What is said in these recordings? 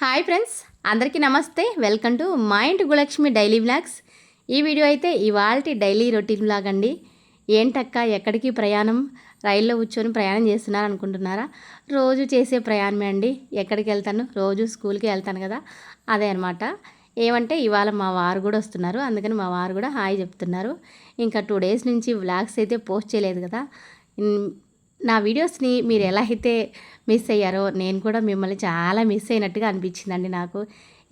Hi friends, అందరికీ నమస్తే. Welcome to మా ఇంటి గులక్ష్మి డైలీ వ్లాగ్స్. ఈ వీడియో అయితే ఇవాల్టి డైలీ రొటీన్ వ్లాగ్ అండి. ఏంటక్క ఎక్కడికి ప్రయాణం, రైల్లో కూర్చొని ప్రయాణం చేస్తున్నారు అనుకుంటున్నారా? రోజు చేసే ప్రయాణమే అండి. ఎక్కడికి వెళ్తాను, రోజు స్కూల్కి వెళ్తాను కదా, అదే అనమాట. ఏమంటే ఇవాళ మా వారు కూడా వస్తున్నారు, అందుకని మా వారు కూడా హాయ్ చెప్తున్నారు. ఇంకా 2 డేస్ నుంచి వ్లాగ్స్ అయితే పోస్ట్ చేయలేదు కదా. నా వీడియోస్ని మీరు ఎలా అయితే మిస్ అయ్యారో నేను కూడా మిమ్మల్ని చాలా మిస్ అయినట్టుగా అనిపించిందండి నాకు.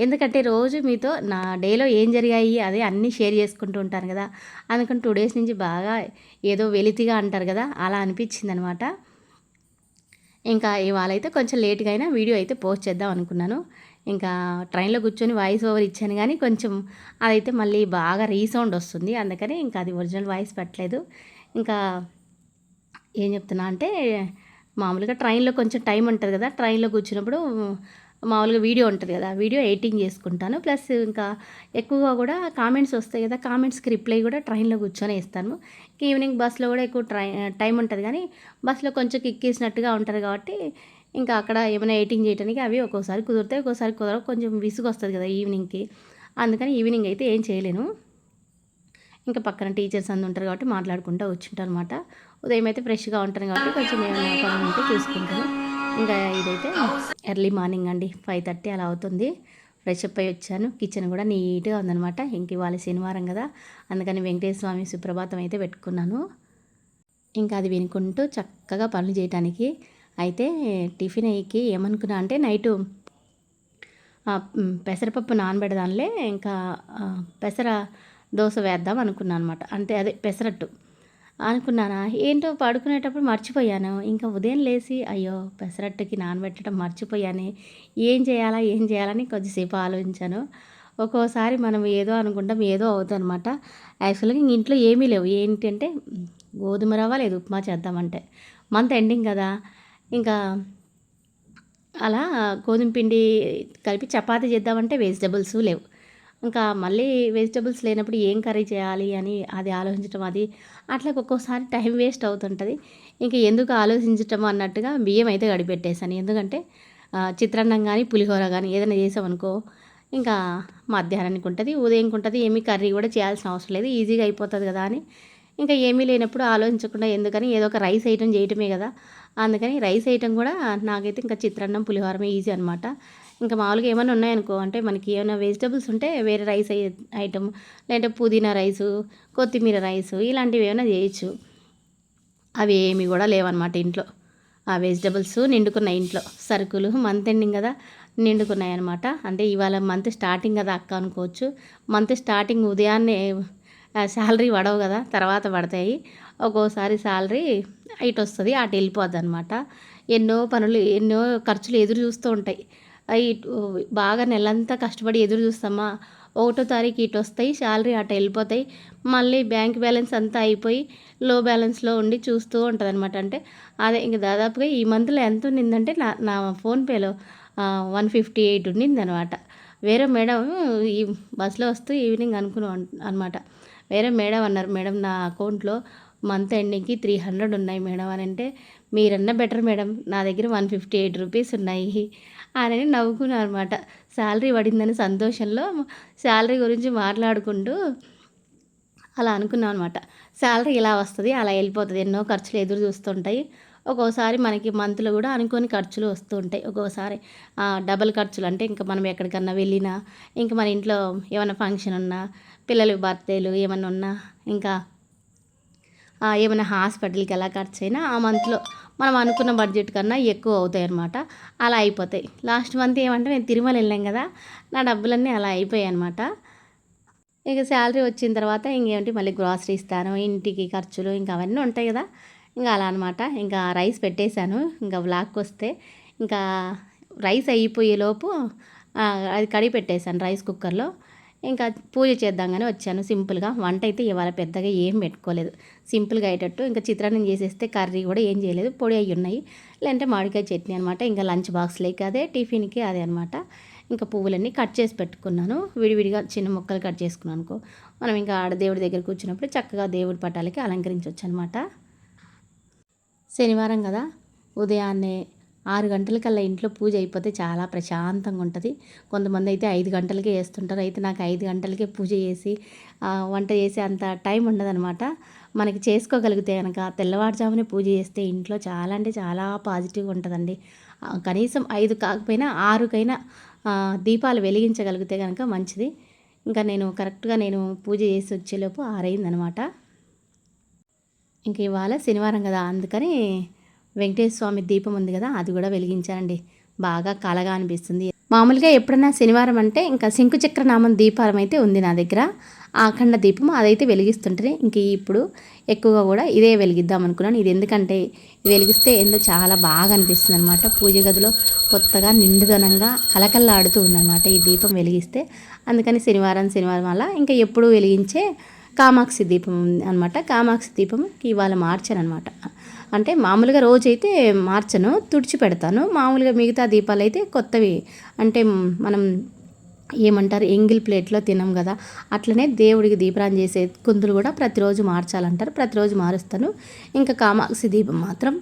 ఎందుకంటే రోజు మీతో నా డేలో ఏం జరిగాయి అదే అన్నీ షేర్ చేసుకుంటూ ఉంటాను కదా. అందుకని 2 డేస్ నుంచి బాగా ఏదో వెలితిగా అంటారు కదా, అలా అనిపించింది అనమాట. ఇంకా ఇవాళ అయితే కొంచెం లేట్గా అయినా వీడియో అయితే పోస్ట్ చేద్దాం అనుకున్నాను. ఇంకా ట్రైన్లో కూర్చొని వాయిస్ ఓవర్ ఇచ్చాను, కానీ కొంచెం అదైతే మళ్ళీ బాగా రీసౌండ్ వస్తుంది, అందుకని ఇంకా అది ఒరిజినల్ వాయిస్ పెట్టలేదు. ఇంకా ఏం చెప్తున్నా అంటే, మామూలుగా ట్రైన్లో కొంచెం టైం ఉంటుంది కదా, ట్రైన్లో కూర్చున్నప్పుడు మామూలుగా వీడియో ఉంటుంది కదా, వీడియో ఎడిటింగ్ చేసుకుంటాను. ప్లస్ ఇంకా ఎక్కువగా కూడా కామెంట్స్ వస్తాయి కదా, కామెంట్స్కి రిప్లై కూడా ట్రైన్లో కూర్చొని ఇస్తాను. ఈవినింగ్ బస్సులో కూడా ఎక్కువ టైం ఉంటుంది, కానీ బస్సులో కొంచెం కిక్కేసినట్టుగా ఉంటుంది కాబట్టి ఇంకా అక్కడ ఏమైనా ఎడిటింగ్ చేయడానికి అవి ఒక్కోసారి కుదురుతాయి, ఒక్కోసారి కుదరవు. కొంచెం విసుగు వస్తుంది కదా ఈవినింగ్కి, అందుకని ఈవినింగ్ అయితే ఏం చేయలేను. ఇంకా పక్కన టీచర్స్ అందరూ ఉంటారు కాబట్టి మాట్లాడుకుంటూ కూర్చుంటారు అనమాట. ఉదయం అయితే ఫ్రెష్గా ఉంటాను కాబట్టి కొంచెం ఏమైనా పనులు ఉంటే చూసుకుంటాను. ఇంకా ఇదైతే ఎర్లీ మార్నింగ్ అండి, 5:30 అలా అవుతుంది. ఫ్రెష్ అప్ అయ్యి వచ్చాను. కిచెన్ కూడా నీట్గా ఉందనమాట. ఇంక ఇవాళ శనివారం కదా, అందుకని వెంకటేశ్వర స్వామి సుప్రభాతం అయితే పెట్టుకున్నాను. ఇంకా అది వినుకుంటూ చక్కగా పనులు చేయడానికి. అయితే టిఫిన్ అయ్యికి ఏమనుకున్నా అంటే, నైటు పెసరపప్పు నానబెడదాంలే, ఇంకా పెసర దోశ వేద్దాం అనుకున్నాను అనమాట. అంటే అదే పెసరట్టు అనుకున్నానా, ఏంటో పడుకునేటప్పుడు మర్చిపోయాను. ఇంకా ఉదయం లేచి అయ్యో పెసరట్టుకి నానబెట్టడం మర్చిపోయానే, ఏం చేయాలని కొద్దిసేపు ఆలోచించాను. ఒక్కోసారి మనం ఏదో అనుకుంటాం, ఏదో అవుతుందన్నమాట. యాక్చువల్గా ఇంట్లో ఏమీ లేవు. ఏంటంటే గోధుమ రవ్వ లేదు ఉప్మా చేద్దామంటే, మంత్ ఎండింగ్ కదా. ఇంకా అలా గోధుమ పిండి కలిపి చపాతీ చేద్దామంటే వెజిటబుల్స్ లేవు. ఇంకా మళ్ళీ వెజిటబుల్స్ లేనప్పుడు ఏం కర్రీ చేయాలి అని అది ఆలోచించడం, అది అట్లా ఒక్కొక్కసారి టైం వేస్ట్ అవుతుంటుంది. ఇంక ఎందుకు ఆలోచించటం అన్నట్టుగా బియ్యం అయితే గడిపెట్టేశాను. ఎందుకంటే చిత్రాన్నం కానీ పులిహోర కానీ ఏదైనా చేసామనుకో, ఇంకా మధ్యాహ్నానికి ఉంటుంది, ఉదయంకి ఉంటుంది, ఏమీ కర్రీ కూడా చేయాల్సిన అవసరం లేదు, ఈజీగా అయిపోతుంది కదా అని. ఇంకా ఏమీ లేనప్పుడు ఆలోచించకుండా ఎందుకని ఏదో ఒక రైస్ ఐటెం చేయటమే కదా, అందుకని రైస్ ఐటెం కూడా నాకైతే ఇంకా చిత్రాన్నం పులిహోరమే ఈజీ అనమాట. ఇంకా మామూలుగా ఏమైనా ఉన్నాయనుకో, అంటే మనకి ఏమైనా వెజిటబుల్స్ ఉంటే వేరే రైస్ ఐటమ్, లేదంటే పుదీనా రైసు, కొత్తిమీర రైసు ఇలాంటివి ఏమైనా చేయొచ్చు. అవి ఏమి కూడా లేవన్నమాట ఇంట్లో. ఆ వెజిటబుల్స్ నిండుకున్నాయి ఇంట్లో, సరుకులు మంత్ ఎండింగ్ కదా, నిండుకున్నాయి అనమాట. అంటే ఇవాళ మంత్ స్టార్టింగ్ కదా అక్క అనుకోవచ్చు. మంత్ స్టార్టింగ్ ఉదయాన్నే శాలరీ పడవు కదా, తర్వాత పడతాయి. ఒక్కోసారి శాలరీ ఇటు వస్తుంది, అటు వెళ్ళిపోద్ది అనమాట. ఎన్నో పనులు, ఎన్నో ఖర్చులు ఎదురు చూస్తూ ఉంటాయి. ఇటు బాగా నెలంతా కష్టపడి ఎదురు చూస్తామా, 1వ తారీఖు ఇటు వస్తాయి శాలరీ, అటు వెళ్ళిపోతాయి. మళ్ళీ బ్యాంక్ బ్యాలెన్స్ అంతా అయిపోయి లో బ్యాలెన్స్లో ఉండి చూస్తూ ఉంటుంది అనమాట. అంటే అదే ఇంక దాదాపుగా ఈ మంత్లో ఎంత ఉండిందంటే నా నా ఫోన్పేలో 158 ఉండింది అనమాట. వేరే మేడం ఈ బస్సులో వస్తూ ఈవినింగ్ అనుకున్నాం అనమాట. వేరే మేడం అన్నారు, మేడం నా అకౌంట్లో మంత్ ఎండింగ్కి 300 ఉన్నాయి మేడం అని. అంటే మీరన్నా బెటర్ మేడం, నా దగ్గర 158 రూపీస్ ఉన్నాయి అని నవ్వుకున్నాను అనమాట. శాలరీ పడిందని సంతోషంలో శాలరీ గురించి మాట్లాడుకుంటూ అలా అనుకున్నాం అనమాట. శాలరీ ఇలా వస్తుంది, అలా వెళ్ళిపోతుంది, ఎన్నో ఖర్చులు ఎదురు చూస్తుంటాయి. ఒక్కోసారి మనకి మంత్లో కూడా అనుకోని ఖర్చులు వస్తూ ఉంటాయి. ఒక్కోసారి డబల్ ఖర్చులు, అంటే ఇంకా మనం ఎక్కడికన్నా వెళ్ళినా, ఇంకా మన ఇంట్లో ఏమైనా ఫంక్షన్ ఉన్నా, పిల్లల బర్త్డేలు ఏమన్నా ఉన్నా, ఇంకా ఏమైనా హాస్పిటల్కి ఎలా ఖర్చు అయినా ఆ మంత్లో మనం అనుకున్న బడ్జెట్ కన్నా ఎక్కువ అవుతాయి అన్నమాట. అలా అయిపోతాయి. లాస్ట్ మంత్ ఏమంటే నేను తిరుమల వెళ్ళాం కదా, నా డబ్బులన్నీ అలా అయిపోయాయి అనమాట. ఇక శాలరీ వచ్చిన తర్వాత ఇంకేంటి మళ్ళీ గ్రాసరీ ఇస్తాను, ఇంటికి ఖర్చులు ఇంకా అవన్నీ ఉంటాయి కదా. ఇంకా అలా అనమాట. ఇంకా రైస్ పెట్టేశాను. ఇంకా వ్లాగ్కి వస్తే, ఇంకా రైస్ అయిపోయేలోపు అది కడిగి పెట్టేశాను రైస్ కుక్కర్లో. ఇంకా పూజ చేద్దామని వచ్చాను సింపుల్గా. వంట అయితే ఇవాళ పెద్దగా ఏం పెట్టుకోలేదు, సింపుల్గా అయ్యేటట్టు. ఇంకా చిత్రాన్నం చేసేస్తే కర్రీ కూడా ఏం చేయలేదు, పొడి అయ్యి ఉన్నాయి, లేదంటే మామిడికాయ చట్నీ అనమాట. ఇంకా లంచ్ బాక్స్లోకి అదే, టిఫిన్కి అదే అనమాట. ఇంకా పువ్వులన్నీ కట్ చేసి పెట్టుకున్నాను, విడివిడిగా చిన్న ముక్కలు కట్ చేసుకున్నాను అనుకో, మనం ఇంకా ఆడ దేవుడి దగ్గర కూర్చున్నప్పుడు చక్కగా దేవుడి పటాలకి అలంకరించవచ్చు అనమాట. శనివారం కదా, ఉదయాన్నే 6 గంటలకల్లా ఇంట్లో పూజ అయిపోతే చాలా ప్రశాంతంగా ఉంటది. కొంతమంది అయితే 5 గంటలకే చేస్తుంటారు. అయితే నాకు 5 గంటలకే పూజ చేసి వంట చేసే అంత టైం ఉండదనమాట. మనకి చేసుకోగలిగితే గనక తెల్లవారుజామునే పూజ చేస్తే ఇంట్లో చాలా అంటే చాలా పాజిటివ్‌గా ఉంటదండి. కనీసం 5 కాకపోయినా 6కైనా దీపాలు వెలిగించగలిగితే గనక మంచిది. ఇంకా నేను కరెక్ట్‌గా పూజ చేసి వచ్చేలోపు 6 అయిందనమాట. ఇంక ఇవాళ శనివారం గదా! అందుకని వెంకటేశ్వర స్వామి దీపం ఉంది గదా! అది గూడా వెలిగించానండి. బాగా కళగా అనిపిస్తుంది. మామూలుగా ఎప్పుడన్నా శనివారం అంటే ఇంకా శంకుచక్రనామం దీపారం అయితే ఉంది నా దగ్గర. ఆ అఖండ దీపం అదైతే వెలిగిస్తుంటేనే ఇంక ఇప్పుడు ఎక్కువగా గూడా ఇదే వెలిగిద్దాం అనుకున్నాను. ఇది ఎందుకంటే ఇది వెలిగిస్తే ఏందో చాలా బాగా అనిపిస్తుందనమాట. పూజ గదిలో కొత్తగా నిండుదనంగా కళకళలాడుతూ ఉందనమాట ఈ దీపం వెలిగిస్తే. అందుకని శనివారం అలా ఇంకా ఎప్పుడూ వెలిగించే కామాక్షి దీపం అనమాట. కామాక్షి దీపం ఇవాళ మార్చాననమాట. అంటే మామూలుగా రోజైతే మార్చను, తుడిచిపెడతాను. మామూలుగా మిగతా దీపాలైతే కొత్తవి అంటే మనం ఏమంటారు ఎంగిల్ ప్లేట్‌లో తినం గదా! అట్లనే దేవుడికి దీపారాధన చేసే కుందులు గూడా ప్రతిరోజు మార్చాలంటారు. ప్రతిరోజు మారుస్తాను. ఇంకా కామాక్షి దీపం మాత్రం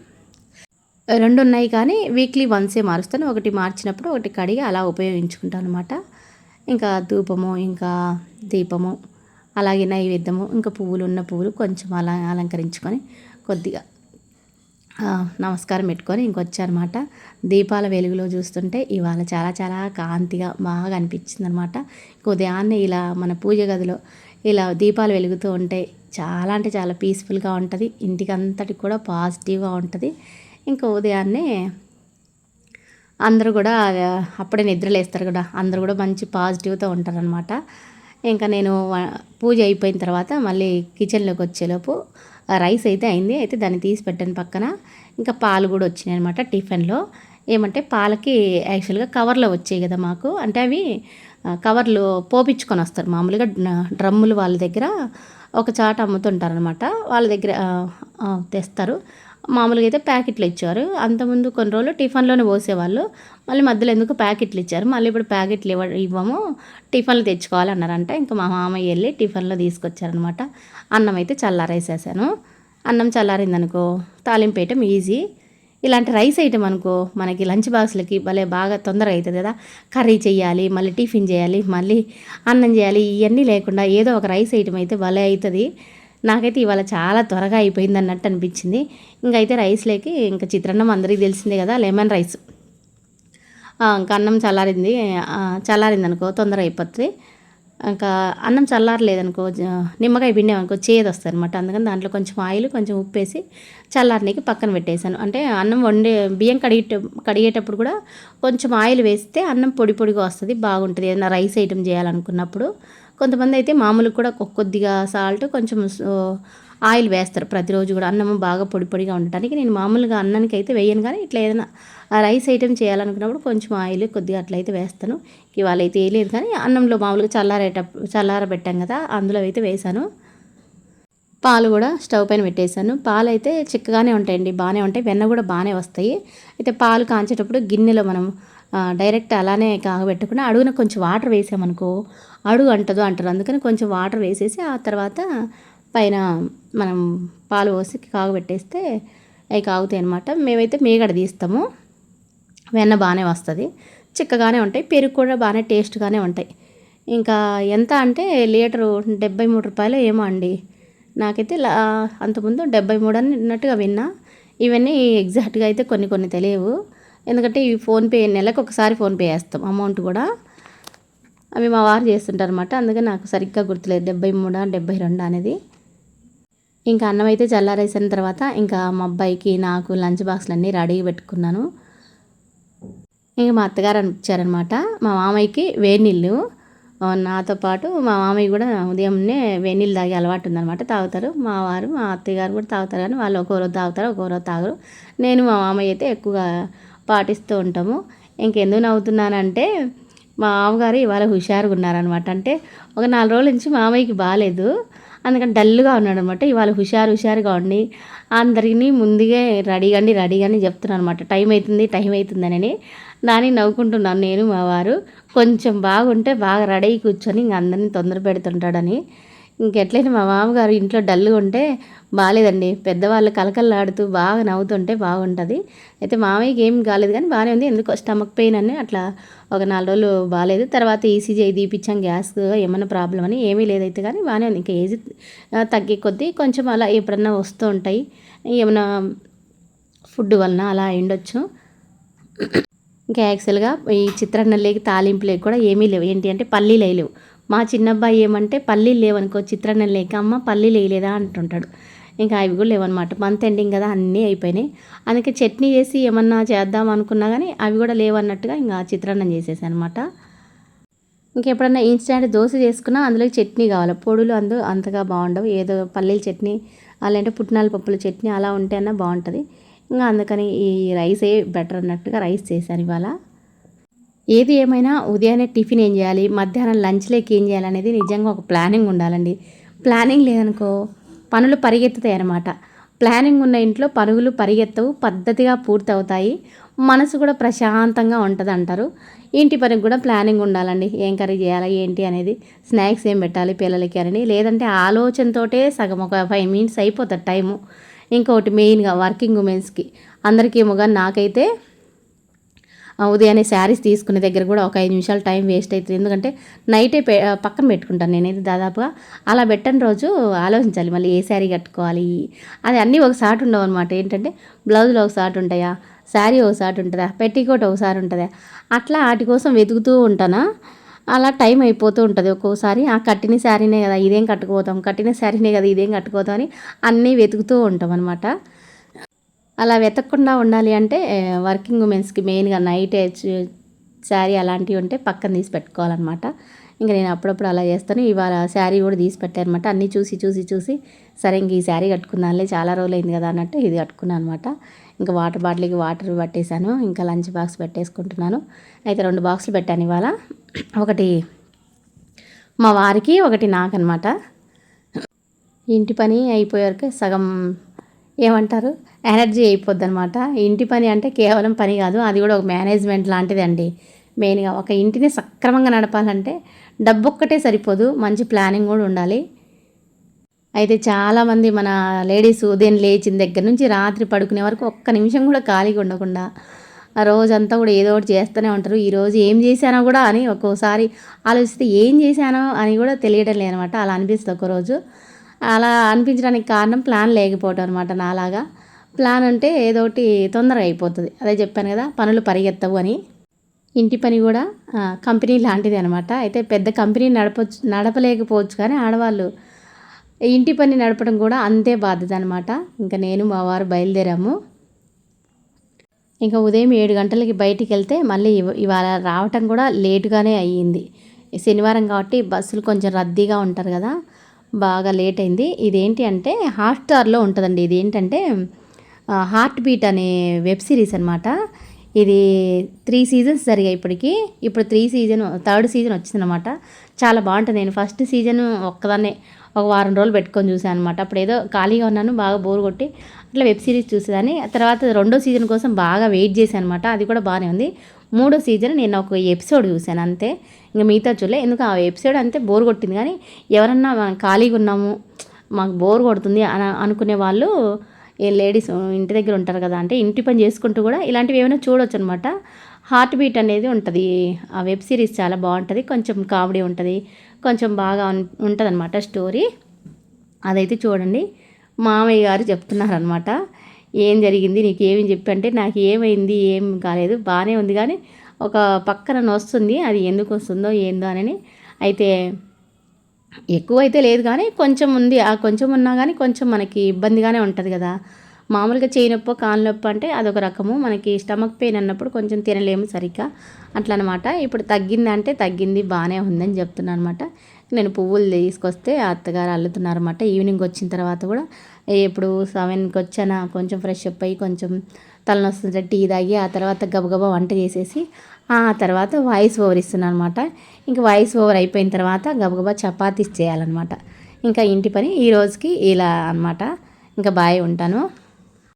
2 ఉన్నాయి కానీ వీక్లీ వన్సే మారుస్తాను. ఒకటి మార్చినప్పుడు ఒకటి కడిగి అలా ఉపయోగించుకుంటాననమాట. ఇంకా ధూపము, ఇంకా దీపము, అలాగే నైవేద్యము, ఇంకా పువ్వులు కొంచెం అలా అలంకరించుకొని కొద్దిగా నమస్కారం పెట్టుకొని ఇంకొచ్చానమాట. దీపాల వెలుగులో చూస్తుంటే ఇవాళ చాలా చాలా కాంతిగా బాగా అనిపించిందనమాట. ఉదయాన్నే ఇలా మన పూజ గదిలో ఇలా దీపాలు వెలుగుతూ ఉంటే చాలా అంటే చాలా పీస్ఫుల్గా ఉంటుంది. ఇంటికి అంతటికి కూడా పాజిటివ్గా ఉంటుంది. ఇంకా ఉదయాన్నే అందరూ కూడా అప్పుడే నిద్రలేస్తారు కదా, అందరూ కూడా మంచి పాజిటివ్తో ఉంటారనమాట. ఇంకా నేను పూజ అయిపోయిన తర్వాత మళ్ళీ కిచెన్లోకి వచ్చేలోపు రైస్ అయితే అయింది. అయితే దాన్ని తీసి పెట్టాను పక్కన. ఇంకా పాలు కూడా వచ్చినాయి అనమాట టిఫిన్లో. ఏమంటే పాలకి యాక్చువల్గా కవర్లో వచ్చాయి కదా మాకు, అంటే అవి కవర్లు పోపించుకొని వస్తారు మామూలుగా. డ్రమ్ములు వాళ్ళ దగ్గర ఒక చాట అమ్ముతుంటారనమాట. వాళ్ళ దగ్గర తెస్తారు. మామూలుగా అయితే ప్యాకెట్లు ఇచ్చారు. అంతకుముందు కొన్ని రోజులు టిఫిన్లోనే పోసేవాళ్ళు. మళ్ళీ మధ్యలో ఎందుకు ప్యాకెట్లు ఇచ్చారు. మళ్ళీ ఇప్పుడు ప్యాకెట్లు ఇవ్వము, టిఫిన్లు తెచ్చుకోవాలన్నారంట. ఇంకా మా మామయ్య వెళ్ళి టిఫిన్లో తీసుకొచ్చారనమాట. అన్నం అయితే చల్లారేసేసాను. అన్నం చల్లారిందనుకో తాలింపు వేయటం ఈజీ. ఇలాంటి రైస్ ఐటమ్ అనుకో మనకి లంచ్ బాక్స్లకి భలే బాగా తొందరగా అవుతుంది కదా. కర్రీ చేయాలి, మళ్ళీ టిఫిన్ చేయాలి, మళ్ళీ అన్నం చేయాలి, ఇవన్నీ లేకుండా ఏదో ఒక రైస్ ఐటమ్ అయితే భలే అవుతుంది. నాకైతే ఇవాళ చాలా త్వరగా అయిపోయింది అన్నట్టు అనిపించింది. ఇంకైతే రైస్లోకి ఇంకా చిత్రాన్నం అందరికీ తెలిసిందే కదా, లెమన్ రైస్. ఇంకా అన్నం చల్లారింది అనుకో తొందరగా అయిపోతుంది. ఇంకా అన్నం చల్లారలేదనుకో నిమ్మకాయ పిండామనుకో చేదు వస్తుంది అనమాట. అందుకని దాంట్లో కొంచెం ఆయిల్ కొంచెం ఉప్పు వేసి చల్లారనీకి పక్కన పెట్టేశాను. అంటే అన్నం బియ్యం కడిగేటప్పుడు కూడా కొంచెం ఆయిల్ వేస్తే అన్నం పొడి పొడిగా వస్తుంది, బాగుంటుంది ఏదైనా రైస్ ఐటమ్ చేయాలనుకున్నప్పుడు. కొంతమంది అయితే మామూలుగా కూడా కొద్దిగా సాల్ట్ కొంచెం ఆయిల్ వేస్తారు ప్రతిరోజు కూడా అన్నం బాగా పొడి పొడిగా ఉండటానికి. నేను మామూలుగా అన్నానికి అయితే వేయను, కానీ ఇట్లా ఏదైనా రైస్ ఐటమ్ చేయాలనుకున్నప్పుడు కొంచెం ఆయిల్ కొద్దిగా అట్లయితే వేస్తాను. ఇవాళ అయితే వేయలేదు, కానీ అన్నంలో మామూలుగా చల్లారబెట్టాం కదా, అందులో అయితే వేసాను. పాలు కూడా స్టవ్ పైన పెట్టేశాను. పాలు అయితే చిక్కగానే ఉంటాయండి, బాగానే ఉంటాయి. వెన్న కూడా బాగానే వస్తాయి. అయితే పాలు కాంచేటప్పుడు గిన్నెలో మనం డైరెక్ట్ అలానే కాగబెట్టకుండా అడుగున కొంచెం వాటర్ వేసామనుకో అడుగు అంటారు. అందుకని కొంచెం వాటర్ వేసేసి ఆ తర్వాత పైన మనం పాలు పోసి కాగబెట్టేస్తే అవి కాగుతాయి అనమాట. మేమైతే మీగడ తీస్తాము. వెన్న బాగానే వస్తుంది, చిక్కగానే ఉంటాయి. పెరుగు కూడా బాగానే టేస్ట్గానే ఉంటాయి. ఇంకా ఎంత అంటే లీటరు 73 రూపాయలు ఏమో అండి. నాకైతే అంతకుముందు 73 అన్నట్టుగా విన్నా. ఇవన్నీ ఎగ్జాక్ట్గా అయితే కొన్ని తెలియవు. ఎందుకంటే ఈ ఫోన్పే నెలకు ఒకసారి ఫోన్పే చేస్తాం అమౌంట్ కూడా. అవి మా వారు చేస్తుంటారు అనమాట. అందుకని నాకు సరిగ్గా గుర్తులేదు 73 72 అనేది. ఇంకా అన్నం అయితే చల్లారేసిన తర్వాత ఇంకా మా అబ్బాయికి నాకు లంచ్ బాక్స్లు అన్నీ రెడీ పెట్టుకున్నాను. ఇంకా మా అత్తగారు అనిపించారనమాట. మా మామయ్యకి వేడి నీళ్ళు, నాతో పాటు మా మామయ్య కూడా ఉదయంనే వేడి నీళ్ళు తాగే అలవాటు ఉందనమాట, తాగుతారు. మా వారు మా అత్తయ్య గారు కూడా తాగుతారు, కానీ వాళ్ళు ఒక్కో రోజు తాగుతారు, ఒక్కో రోజు తాగరు. నేను మా మామయ్య అయితే ఎక్కువగా పాటిస్తూ ఉంటాము. ఇంకెందుకు నవ్వుతున్నానంటే మా మామగారు ఇవాళ హుషారుగా ఉన్నారనమాట. అంటే ఒక 4 రోజుల నుంచి మామయ్యకి బాగాలేదు, అందుకని డల్గా ఉన్నాడనమాట. ఇవాళ హుషారుగా ఉండి అందరినీ ముందుగా రెడీగాని చెప్తున్నాను అనమాట. టైం అవుతుందని. దానికి నవ్వుకుంటున్నాను నేను మా వారు. కొంచెం బాగుంటే బాగా రెడీ కూర్చొని ఇంక అందరినీ తొందర పెడుతుంటాడని. ఇంకెట్లయినా మా మామగారు ఇంట్లో డల్గా ఉంటే బాగాలేదండి. పెద్దవాళ్ళు కలకల్లాడుతూ బాగా నవ్వుతుంటే బాగుంటుంది. అయితే మామయ్యకి ఏం కాలేదు కానీ బాగానే ఉంది. ఎందుకో స్టమక్ పెయిన్ అని అట్లా ఒక 4 రోజులు బాగాలేదు. తర్వాత ఈసీజీ తీపిచ్చాం, గ్యాస్ ఏమన్నా ప్రాబ్లం అని. ఏమీ లేదైతే కానీ బాగానే ఉంది. ఇంకా ఏజ్ తగ్గే కొద్దీ కొంచెం అలా ఎప్పుడన్నా వస్తూ ఉంటాయి. ఏమన్నా ఫుడ్ వలన అలా అయ్యుండొచ్చు. ఇంకా యాక్చువల్‌గా ఈ చిత్రాన్నంలోకి తాలింపులోకి కూడా ఏమీ లేవు. ఏంటి అంటే పల్లీలు వేయలేవు. మా చిన్నబ్బాయి ఏమంటే పల్లీలు లేవనుకో చిత్రాన్నంలోకి అమ్మ పల్లీలు వేయలేదా అంటుంటాడు. ఇంకా అవి కూడా లేవన్నమాట. మంత్ ఎండింగ్ కదా అన్నీ అయిపోయినాయి. అందుకే చట్నీ చేసి ఏమన్నా చేద్దాం అనుకున్నా కానీ అవి కూడా లేవన్నట్టుగా ఇంకా చిత్రాన్నం చేసేసాను అనమాట. ఇంకెప్పుడన్నా ఇన్స్టాంట్ దోశ చేసుకున్నా అందులోకి చట్నీ కావాలి. పొడులు అంతగా బాగుండవు. ఏదో పల్లీల చట్నీ అలాంటి పుట్నాల పప్పుల చట్నీ అలా ఉంటే అన్నా బాగుంటుంది. ఇంకా అందుకని ఈ రైసే బెటర్ అన్నట్టుగా రైస్ చేశాను ఇవాళ. ఏది ఏమైనా ఉదయాన్నే టిఫిన్ ఏం చేయాలి, మధ్యాహ్నం లంచ్లోకి ఏం చేయాలనేది నిజంగా ఒక ప్లానింగ్ ఉండాలండి. ప్లానింగ్ లేదనుకో పనులు పరిగెత్తుతాయి అన్నమాట. ప్లానింగ్ ఉన్న ఇంట్లో పరుగులు పరిగెత్తవు, పద్ధతిగా పూర్తవుతాయి, మనసు కూడా ప్రశాంతంగా ఉంటుంది అంటారు. ఇంటి పనికి కూడా ప్లానింగ్ ఉండాలండి. ఏం కర్రీ చేయాలి ఏంటి అనేది, స్నాక్స్ ఏం పెట్టాలి పిల్లలకి అని. లేదంటే ఆలోచనతోటే సగం ఒక 5 మినిట్స్ అయిపోతుంది టైము. ఇంకొకటి మెయిన్గా వర్కింగ్ ఉమెన్స్కి అందరికేమో కానీ నాకైతే ఉదయాన్నే శారీస్ తీసుకునే దగ్గర కూడా ఒక 5 నిమిషాలు టైం వేస్ట్ అవుతుంది. ఎందుకంటే నైటే పక్కన పెట్టుకుంటాను నేనైతే దాదాపుగా. అలా పెట్టని రోజు ఆలోచించాలి మళ్ళీ ఏ శారీ కట్టుకోవాలి. అది అన్నీ ఒకసారి ఉండవు అనమాట. ఏంటంటే బ్లౌజులు ఒకసారి ఉంటాయా, శారీ ఒకసారి ఉంటుందా, పెట్టికోట్ ఒకసారి ఉంటుందా, అట్లా వాటి కోసం వెతుకుతూ ఉంటానా. అలా టైం అయిపోతూ ఉంటుంది ఒక్కోసారి. ఆ కట్టిన శారీనే కదా ఇదేం కట్టుకుపోతాం, కట్టిన శారీనే కదా ఇదేం కట్టుకుపోతాం అని అన్నీ వెతుకుతూ ఉంటాం అనమాట. అలా వెతకకుండా ఉండాలి అంటే వర్కింగ్ ఉమెన్స్కి మెయిన్గా నైట్ శారీ అలాంటివి ఉంటే పక్కన తీసి పెట్టుకోవాలన్నమాట. ఇంకా నేను అప్పుడప్పుడు అలా చేస్తాను. ఇవాళ శారీ కూడా తీసి పెట్టాను అనమాట. అన్నీ చూసి సరే ఇంక ఈ శారీ కట్టుకున్నానులే చాలా రోజులు అయింది కదా అన్నట్టు ఇది కట్టుకున్నాను అనమాట. ఇంకా వాటర్ బాటిల్కి వాటర్ పట్టేశాను. ఇంకా లంచ్ బాక్స్ పెట్టేసుకుంటున్నాను. అయితే 2 బాక్సులు పెట్టాను ఇవాళ. ఒకటి మా వారికి, ఒకటి నాకనమాట. ఇంటి పని అయిపోయాక సగం ఏమంటారు ఎనర్జీ అయిపోద్ది అనమాట. ఇంటి పని అంటే కేవలం పని కాదు, అది కూడా ఒక మేనేజ్మెంట్ లాంటిది అండి. మెయిన్గా ఒక ఇంటిని సక్రమంగా నడపాలంటే డబ్బు ఒక్కటే సరిపోదు, మంచి ప్లానింగ్ కూడా ఉండాలి. అయితే చాలామంది మన లేడీస్ ఉదయం లేచిన దగ్గర నుంచి రాత్రి పడుకునే వరకు ఒక్క నిమిషం కూడా ఖాళీగా ఉండకుండా ఆ రోజంతా కూడా ఏదో ఒకటి చేస్తూనే ఉంటారు. ఈరోజు ఏం చేశానో కూడా అని ఒక్కోసారి ఆలోచిస్తే ఏం చేశానో అని కూడా తెలియడం లేదనమాట. అలా అనిపిస్తుంది ఒకరోజు. అలా అనిపించడానికి కారణం ప్లాన్ లేకపోవడం అనమాట నాలాగా. ప్లాన్ అంటే ఏదో ఒకటి తొందరగా అయిపోతుంది. అదే చెప్పాను కదా పనులు పరిగెత్తవు అని. ఇంటి పని కూడా కంపెనీ లాంటిది అనమాట. అయితే పెద్ద కంపెనీ నడపలేకపోవచ్చు కానీ ఆడవాళ్ళు ఇంటి పని నడపడం కూడా అంతే బాధ్యత అనమాట. ఇంకా నేను మా వారు బయలుదేరాము. ఇంకా ఉదయం 7 గంటలకి బయటికి వెళ్తే మళ్ళీ ఇవాళ రావటం కూడా లేటుగానే అయ్యింది. శనివారం కాబట్టి బస్సులు కొంచెం రద్దీగా ఉంటారు కదా, బాగా లేట్ అయింది. ఇదేంటి అంటే హాట్‌స్టార్‌లో ఉంటుందండి. ఇది ఏంటంటే హార్ట్ బీట్ అనే వెబ్ సిరీస్ అనమాట. ఇది 3 సీజన్స్ జరిగాయి ఇప్పటికి. ఇప్పుడు 3 సీజన్ వచ్చిందనమాట. చాలా బాగుంటుంది. నేను ఫస్ట్ సీజన్ ఒక్కదాన్నే ఒక వారం రోజులు పెట్టుకొని చూసాను అనమాట. అప్పుడు ఏదో ఖాళీగా ఉన్నాను, బాగా బోర్ కొట్టి అట్లా వెబ్ సిరీస్ చూసేదాన్ని. తర్వాత 2వ సీజన్ కోసం బాగా వెయిట్ చేశాను అనమాట. అది కూడా బాగానే ఉంది. 3వ సీజన్ నేను ఒక ఎపిసోడ్ చూశాను అంతే. ఇంకా మిగతా చూడలే. ఎందుకు ఆ ఎపిసోడ్ అంతే బోర్ కొట్టింది. కానీ ఎవరన్నా మనం ఖాళీగా ఉన్నాము, మాకు బోర్ కొడుతుంది అని అనుకునే వాళ్ళు, ఏ లేడీస్ ఇంటి దగ్గర ఉంటారు కదా, అంటే ఇంటి పని చేసుకుంటూ కూడా ఇలాంటివి ఏమైనా చూడొచ్చు అనమాట. హార్ట్ బీట్ అనేది ఉంటుంది. ఆ వెబ్ సిరీస్ చాలా బాగుంటుంది. కొంచెం కామెడీ ఉంటుంది, కొంచెం బాగా ఉంటుంది అనమాట స్టోరీ. అదైతే చూడండి. మామయ్య గారు చెప్తున్నారనమాట, ఏం జరిగింది నీకు ఏమని చెప్పంటే, నాకు ఏమైంది ఏం కాలేదు బాగానే ఉంది కానీ ఒక పక్కన నొస్తుంది, అది ఎందుకు వస్తుందో ఏందో అని. అయితే ఎక్కువైతే లేదు కానీ కొంచెం ఉంది. ఆ కొంచెం ఉన్నా కానీ కొంచెం మనకి ఇబ్బందిగానే ఉంటుంది కదా. మామూలుగా చేయి నొప్పో కాలు నొప్పి అంటే అదొక రకము, మనకి స్టమక్ పెయిన్ అన్నప్పుడు కొంచెం తినలేము సరిగ్గా అట్లా అనమాట. ఇప్పుడు తగ్గిందంటే తగ్గింది, బాగానే ఉందని చెప్తున్నాను అనమాట. నేను పువ్వులు తీసుకొస్తే అత్తగారు అల్లుతున్నారన్నమాట. ఈవినింగ్ వచ్చిన తర్వాత కూడా ఇప్పుడు 7కి వచ్చానా, కొంచెం ఫ్రెష్ అప్ అయ్యి కొంచెం తలనొస్తుంటే టీ తాగి ఆ తర్వాత గబగబా వంట చేసేసి ఆ తర్వాత వాయిస్ ఓవర్ ఇస్తున్నాను అనమాట. ఇంకా వాయిస్ ఓవర్ అయిపోయిన తర్వాత గబగబా చపాతీస్ చేయాలన్నమాట. ఇంకా ఇంటి పని ఈ రోజుకి ఇలా అనమాట. ఇంకా బాయ్, ఉంటాను.